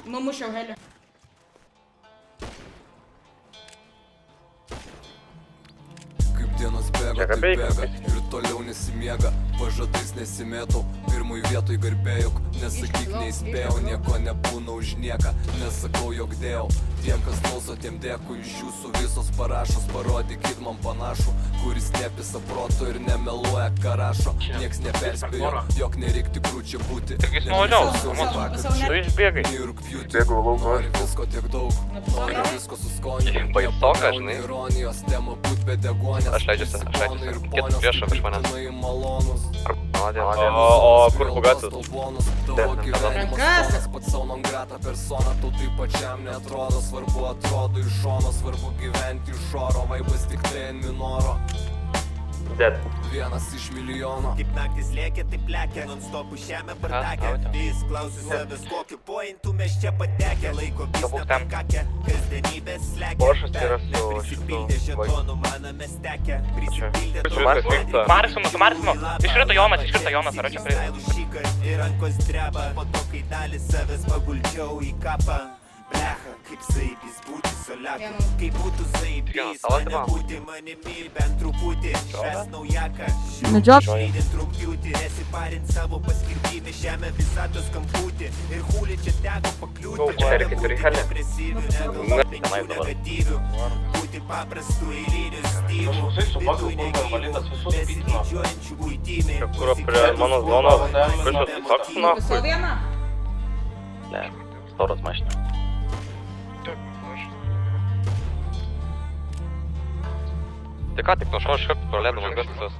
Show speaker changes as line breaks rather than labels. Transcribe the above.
Numušiau helį.
Kaip dienos bėga, tai bėga ir toliau nesimiega, pažadais nesimėtau, pirmui vietoj garbėjau, nesakyk neįspėjau, nieko nebūna už nieką, nesakau jog dėjau, tiem kas klauso, tiem dėkui, iš jūsų visos parašos, parodykit man panašų, kuris nepisa proto ir nemeluoja ką rašo, nieks neperspėjo, jog nereik tikrų čia būti,
Tu išbėgai.
bėgau lauko, nori visko tiek daug, nori visko su skoniu,
Baisoka, žinai.
ironijos tema būt be degonės,
Aš leidžiuosi, kitas priešo virš manęs.
O
kur Bugatis?
Rankas.
Pats savo non grata persona, tau taip pačiam neatrodo, svarbu atrodo iš šono, svarbu gyventi iš oro, vaibas tik tai ant minoro. Vienas iš milijono.
Kaip naktis lėkė, taip lekia, non-stopų šiame bardake. Vis klausiu savęs, kokiu pointu mes čia patekę, laiko vis nepakakę, kasdienybės slekia. Neprisipildė žetonų mano mes tekę, prisipildė
Marsimo. Iškrito Jonas, račia prie.
Ir rankos dreba, po to kai dalį savęs paguldžiau į kapą. Blecha, kaip saibys būti soliaku, kaip būtų saibys, mane būti manimi bent truputį, šves naujaką, žaidint trumpiūtį, nesiparint savo paskirtybę šiame visatos kamputį, ir hūlį čia teko pakliūti, čia nebūti depresyvių, negalvoti negatyvių, būti paprastų eilinių styvų, vidų negyvų, besididžiuojančių buitimi,
Kur prie mano zonos, kažkas toks, na,
Visą vieną.
storas mašina. Tai ką, tik nuo šio iš karto praleidom langas visos.